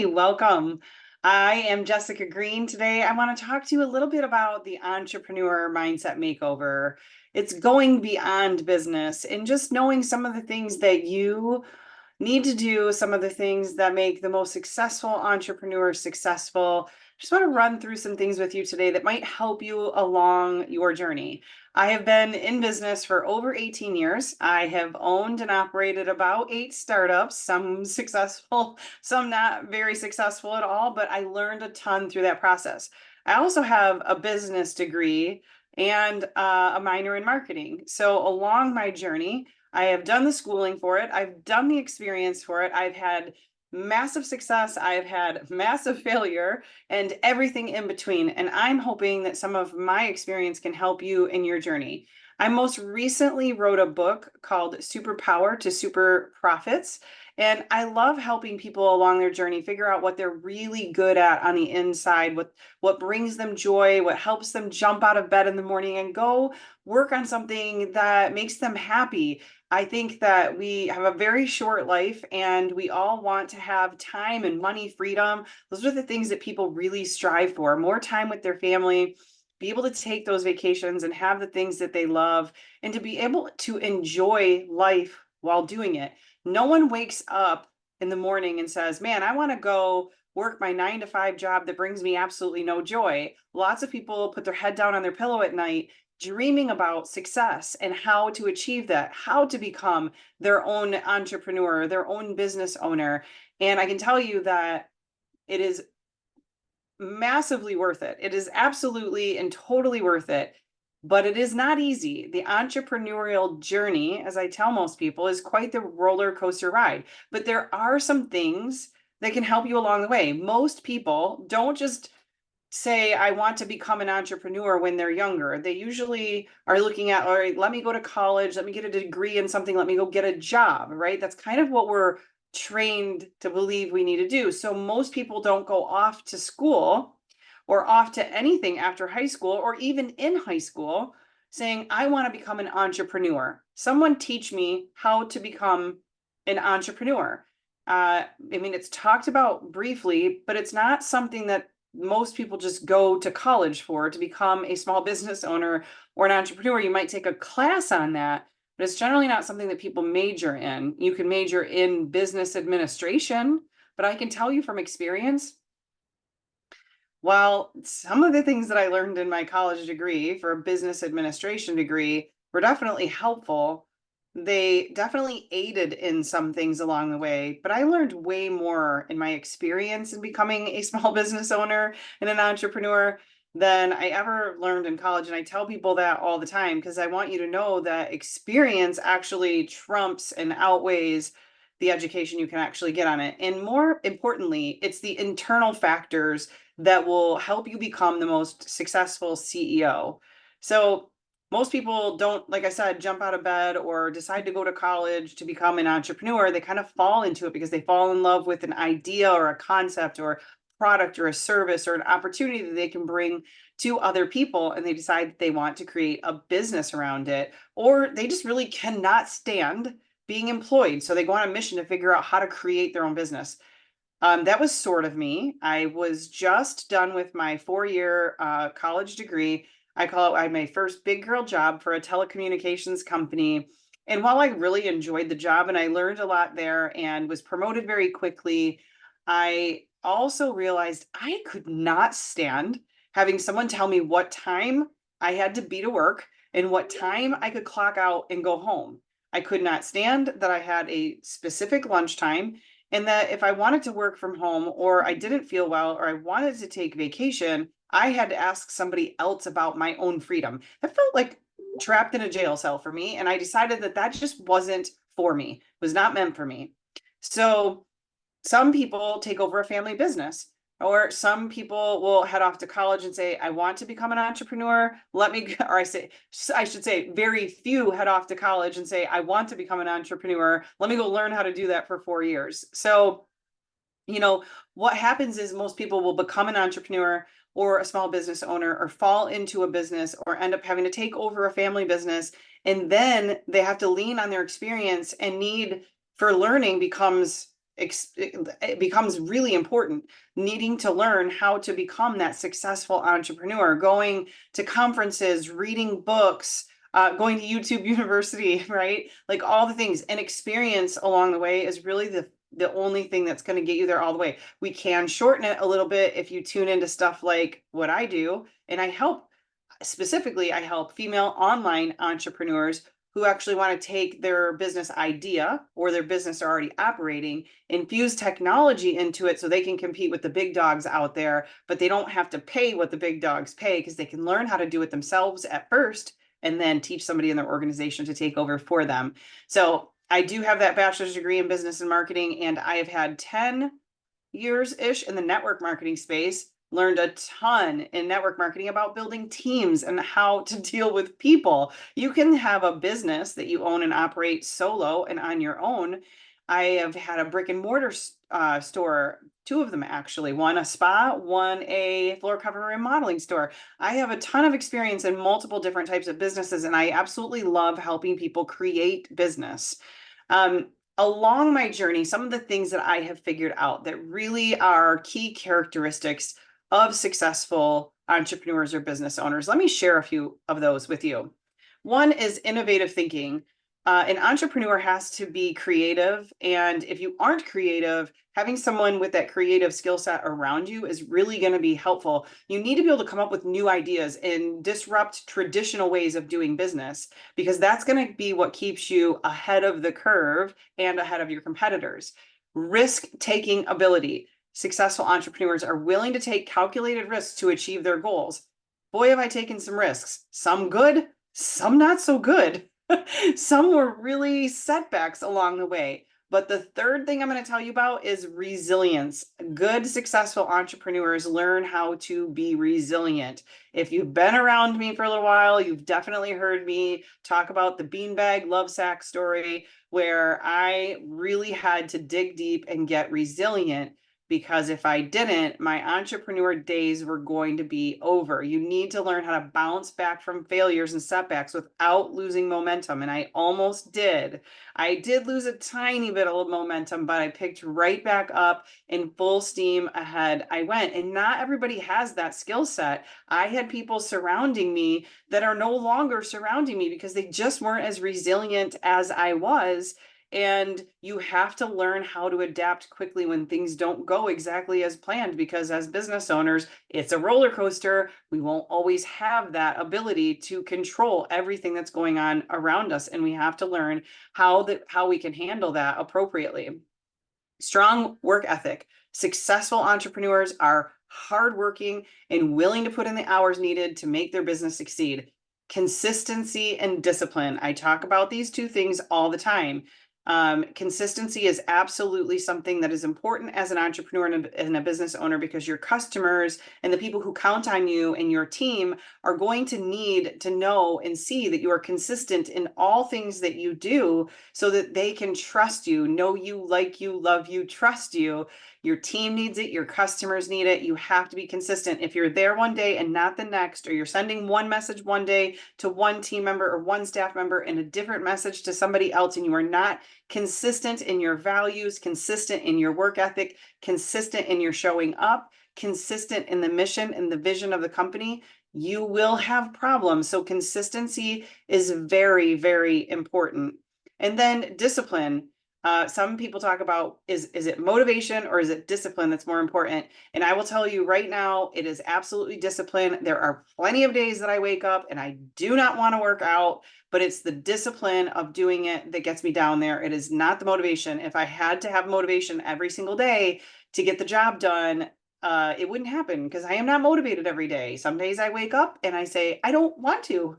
Hey, welcome. I am Jessica Green today. I want to talk to you a little bit about the entrepreneur mindset makeover. It's going beyond business and just knowing some of the things that you need to do, some of the things that make the most successful entrepreneur successful. Just want to run through some things with you today that might help you along your journey. I have been in business for over 18 years. I have owned and operated about 8 startups, some successful, some not very successful at all, but I learned a ton through that process. I also have a business degree and a minor in marketing. So along my journey, I have done the schooling for it. I've done the experience for it. I've had massive success. I've had massive failure and everything in between. And I'm hoping that some of my experience can help you in your journey. I most recently wrote a book called Superpower to Super Profits. And I love helping people along their journey figure out what they're really good at on the inside, what brings them joy, what helps them jump out of bed in the morning and go work on something that makes them happy. I think that we have a very short life and we all want to have time and money freedom. Those are the things that people really strive for, more time with their family, be able to take those vacations and have the things that they love, and to be able to enjoy life while doing it. No one wakes up in the morning and says, man, I want to go work my 9 to 5 job that brings me absolutely no joy. Lots of people put their head down on their pillow at night dreaming about success and how to achieve that, how to become their own entrepreneur, their own business owner. And I can tell you that it is massively worth it. It is absolutely and totally worth it, but it is not easy. The entrepreneurial journey, as I tell most people, is quite the roller coaster ride. But there are some things that can help you along the way. Most people don't just say, I want to become an entrepreneur when they're younger. They usually are looking at, all right, let me go to college, let me get a degree in something, let me go get a job, right? That's kind of what we're trained to believe we need to do. So most people don't go off to school or off to anything after high school or even in high school saying, I want to become an entrepreneur. Someone teach me how to become an entrepreneur. It's talked about briefly, but it's not something that most people just go to college for to become a small business owner or an entrepreneur. You might take a class on that, but it's generally not something that people major in. You can major in business administration, but I can tell you from experience, while some of the things that I learned in my college degree for a business administration degree were definitely helpful, they definitely aided in some things along the way, but I learned way more in my experience in becoming a small business owner and an entrepreneur than I ever learned in college. And I tell people that all the time because I want you to know that experience actually trumps and outweighs the education you can actually get on it. And more importantly, it's the internal factors that will help you become the most successful CEO. So most people don't, like I said, jump out of bed or decide to go to college to become an entrepreneur. They kind of fall into it because they fall in love with an idea or a concept or product or a service or an opportunity that they can bring to other people, and they decide that they want to create a business around it, or they just really cannot stand being employed. So they go on a mission to figure out how to create their own business. That was sort of me. I was just done with my 4-year college degree. I call it, I had my first big girl job for a telecommunications company. And while I really enjoyed the job and I learned a lot there and was promoted very quickly, I also realized I could not stand having someone tell me what time I had to be to work and what time I could clock out and go home. I could not stand that I had a specific lunchtime, and that if I wanted to work from home or I didn't feel well or I wanted to take vacation, I had to ask somebody else about my own freedom. That felt like trapped in a jail cell for me. And I decided that that just wasn't for me, was not meant for me. So some people take over a family business, or some people will head off to college and say, I want to become an entrepreneur. Let me, or I should say, very few head off to college and say, I want to become an entrepreneur. Let me go learn how to do that for 4 years. So, what happens is most people will become an entrepreneur or a small business owner or fall into a business or end up having to take over a family business. And then they have to lean on their experience, and need for learning becomes it becomes really important, needing to learn how to become that successful entrepreneur, going to conferences, reading books, going to YouTube University, right? Like all the things, and experience along the way is really the only thing that's going to get you there all the way. We can shorten it a little bit if you tune into stuff like what I do, and I help female online entrepreneurs who actually want to take their business idea or their business already operating, infuse technology into it so they can compete with the big dogs out there, but they don't have to pay what the big dogs pay because they can learn how to do it themselves at first and then teach somebody in their organization to take over for them. So I do have that bachelor's degree in business and marketing, and I have had 10 years-ish in the network marketing space, learned a ton in network marketing about building teams and how to deal with people. You can have a business that you own and operate solo and on your own. I have had a brick and mortar store, two of them actually, one a spa, one a floor cover remodeling store. I have a ton of experience in multiple different types of businesses, and I absolutely love helping people create business. Along my journey, some of the things that I have figured out that really are key characteristics of successful entrepreneurs or business owners. Let me share a few of those with you. One is innovative thinking. An entrepreneur has to be creative, and if you aren't creative, having someone with that creative skill set around you is really going to be helpful. You need to be able to come up with new ideas and disrupt traditional ways of doing business, because that's going to be what keeps you ahead of the curve and ahead of your competitors. Risk-taking ability. Successful entrepreneurs are willing to take calculated risks to achieve their goals. Boy, have I taken some risks. Some good, some not so good. Some were really setbacks along the way. But the third thing I'm going to tell you about is resilience. Good, successful entrepreneurs learn how to be resilient. If you've been around me for a little while, you've definitely heard me talk about the beanbag love sack story, where I really had to dig deep and get resilient, because if I didn't, my entrepreneur days were going to be over. You need to learn how to bounce back from failures and setbacks without losing momentum. And I almost did. I did lose a tiny bit of momentum, but I picked right back up in full steam ahead. I went, and not everybody has that skill set. I had people surrounding me that are no longer surrounding me because they just weren't as resilient as I was. And you have to learn how to adapt quickly when things don't go exactly as planned, because as business owners, it's a roller coaster. We won't always have that ability to control everything that's going on around us, and we have to learn how we can handle that appropriately. Strong work ethic. Successful entrepreneurs are hardworking and willing to put in the hours needed to make their business succeed. Consistency and discipline. I talk about these two things all the time. Consistency is absolutely something that is important as an entrepreneur and a business owner, because your customers and the people who count on you and your team are going to need to know and see that you are consistent in all things that you do, so that they can trust you, know you, like you, love you, trust you. Your team needs it. Your customers need it. You have to be consistent. If you're there one day and not the next, or you're sending one message one day to one team member or one staff member and a different message to somebody else, and you are not consistent in your values, consistent in your work ethic, consistent in your showing up, consistent in the mission and the vision of the company, you will have problems. So consistency is very, very important. And then discipline. Some people talk about, is it motivation or is it discipline that's more important? And I will tell you right now, it is absolutely discipline. There are plenty of days that I wake up and I do not want to work out, but it's the discipline of doing it that gets me down there. It is not the motivation. If I had to have motivation every single day to get the job done, it wouldn't happen, because I am not motivated every day. Some days I wake up and I say, I don't want to.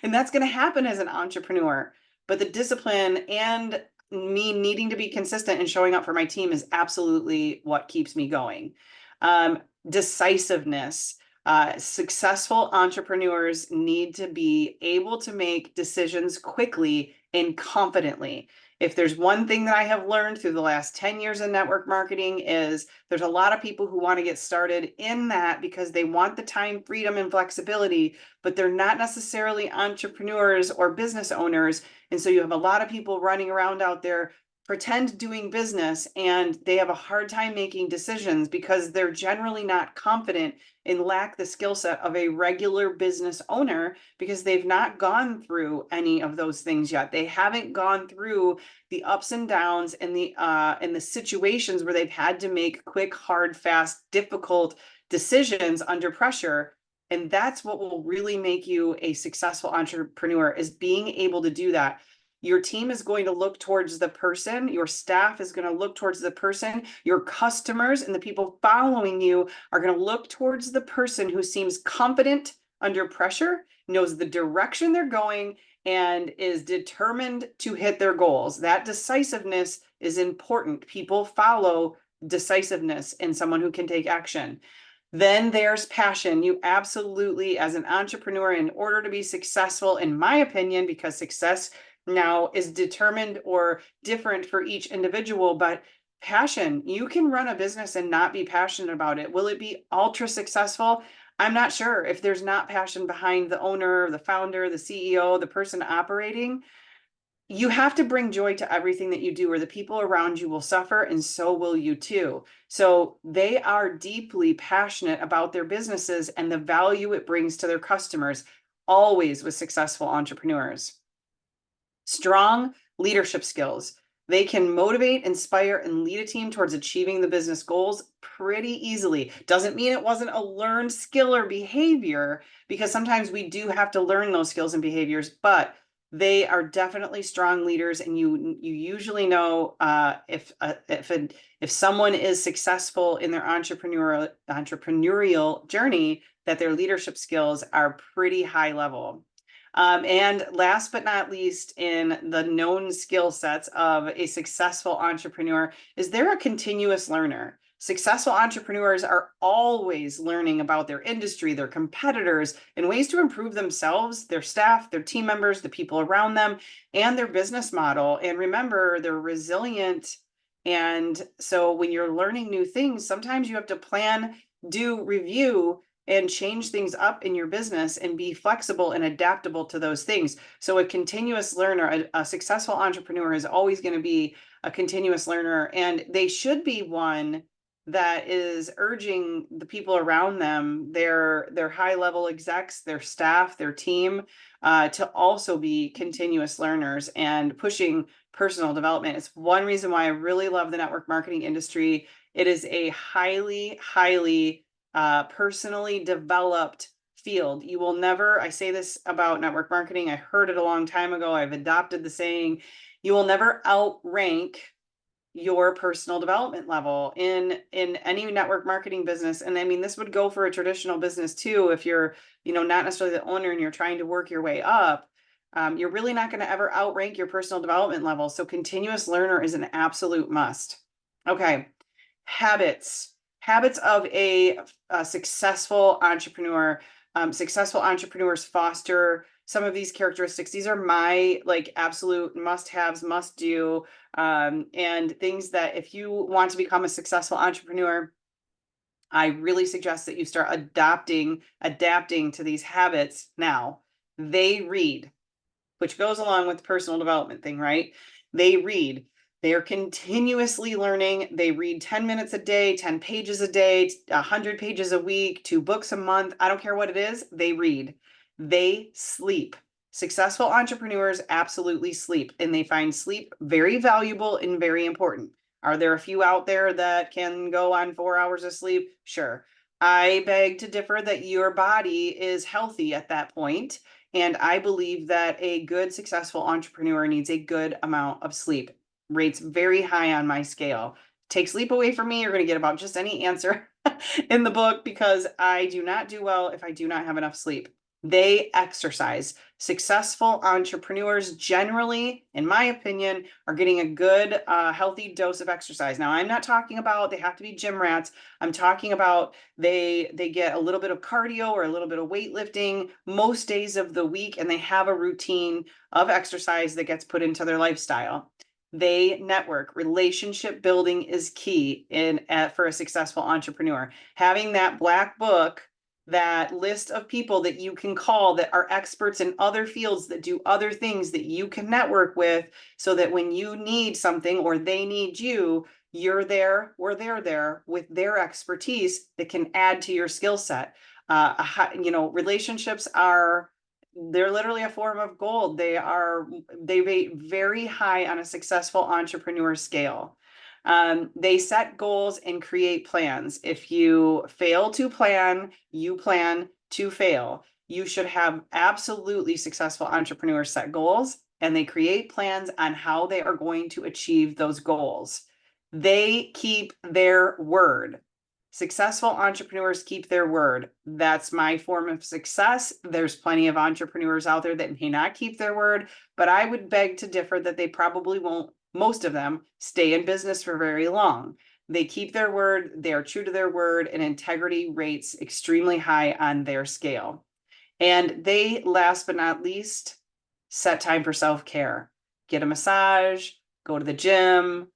And that's going to happen as an entrepreneur. But the discipline and me needing to be consistent and showing up for my team is absolutely what keeps me going. Decisiveness. Successful entrepreneurs need to be able to make decisions quickly and confidently. If there's one thing that I have learned through the last 10 years in network marketing, is there's a lot of people who want to get started in that because they want the time, freedom, and flexibility, but they're not necessarily entrepreneurs or business owners. And so you have a lot of people running around out there pretend doing business and they have a hard time making decisions because they're generally not confident and lack the skill set of a regular business owner because they've not gone through any of those things yet. They haven't gone through the ups and downs and the situations where they've had to make quick, hard, fast, difficult decisions under pressure. And that's what will really make you a successful entrepreneur, is being able to do that. Your team is going to look towards the person, your staff is going to look towards the person, your customers and the people following you are going to look towards the person who seems confident under pressure, knows the direction they're going, and is determined to hit their goals. That decisiveness is important. People follow decisiveness in someone who can take action. Then there's passion. You absolutely, as an entrepreneur, in order to be successful, in my opinion, because success now is determined or different for each individual, but passion, you can run a business and not be passionate about it. Will it be ultra successful? I'm not sure. If there's not passion behind the owner, the founder, the CEO, the person operating, you have to bring joy to everything that you do, or the people around you will suffer, and so will you too. So they are deeply passionate about their businesses and the value it brings to their customers, always with successful entrepreneurs. Strong leadership skills. They can motivate, inspire, and lead a team towards achieving the business goals pretty easily. Doesn't mean it wasn't a learned skill or behavior, because sometimes we do have to learn those skills and behaviors, but they are definitely strong leaders, and you usually know if someone is successful in their entrepreneurial journey, that their leadership skills are pretty high level. And last but not least, in the known skill sets of a successful entrepreneur, is they're a continuous learner. Successful entrepreneurs are always learning about their industry, their competitors, and ways to improve themselves, their staff, their team members, the people around them, and their business model. And remember, they're resilient. And so when you're learning new things, sometimes you have to plan, do review, and change things up in your business and be flexible and adaptable to those things. So a continuous learner, a successful entrepreneur, is always going to be a continuous learner, and they should be one that is urging the people around them, their high level execs, their staff, their team, to also be continuous learners and pushing personal development. It's one reason why I really love the network marketing industry. It is a highly personally developed field. You will never, I say this about network marketing, I heard it a long time ago, I've adopted the saying, you will never outrank your personal development level in any network marketing business. And I mean, this would go for a traditional business too. If you're, not necessarily the owner and you're trying to work your way up, you're really not going to ever outrank your personal development level. So continuous learner is an absolute must. Okay. Habits of a successful entrepreneur. Successful entrepreneurs foster some of these characteristics. These are my absolute must-haves, must-do, and things that if you want to become a successful entrepreneur, I really suggest that you start adapting to these habits now. They read, which goes along with the personal development thing, right? They read. They are continuously learning. They read 10 minutes a day, 10 pages a day, 100 pages a week, 2 books a month. I don't care what it is. They read. They sleep. Successful entrepreneurs absolutely sleep, and they find sleep very valuable and very important. Are there a few out there that can go on 4 hours of sleep? Sure. I beg to differ that your body is healthy at that point. And I believe that a good, successful entrepreneur needs a good amount of sleep. Rates very high on my scale. Take sleep away from me, you're going to get about just any answer in the book, because I do not do well if I do not have enough sleep. They exercise. Successful entrepreneurs generally, in my opinion, are getting a good, healthy dose of exercise. Now, I'm not talking about they have to be gym rats. I'm talking about they get a little bit of cardio or a little bit of weightlifting most days of the week, and they have a routine of exercise that gets put into their lifestyle. They network. Relationship building is key for a successful entrepreneur. Having that black book that list of people that you can call that are experts in other fields that do other things that you can network with, so that when you need something or they need you, you're there or they're there with their expertise that can add to your skill set. Relationships they're literally a form of gold. They rate very high on a successful entrepreneur scale. They set goals and create plans. If you fail to plan, you plan to fail. You should have absolutely successful entrepreneurs set goals, and they create plans on how they are going to achieve those goals. They keep their word. Successful entrepreneurs keep their word. That's my form of success. There's plenty of entrepreneurs out there that may not keep their word, but I would beg to differ that they probably won't, most of them, stay in business for very long. They keep their word, they are true to their word, and integrity rates extremely high on their scale. And they, last but not least, set time for self-care. Get a massage, go to the gym,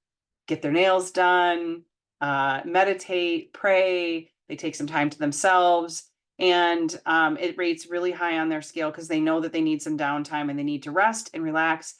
get their nails done, meditate, pray. They take some time to themselves. And it rates really high on their scale because they know that they need some downtime and they need to rest and relax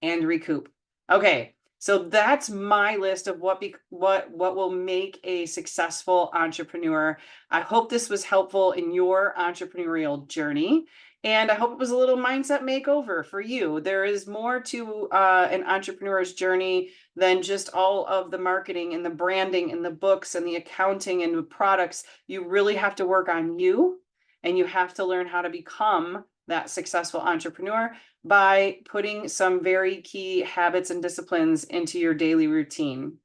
and recoup. Okay, so that's my list of what will make a successful entrepreneur. I hope this was helpful in your entrepreneurial journey. And I hope it was a little mindset makeover for you. There is more to an entrepreneur's journey than just all of the marketing and the branding and the books and the accounting and the products. You really have to work on you, and you have to learn how to become that successful entrepreneur by putting some very key habits and disciplines into your daily routine.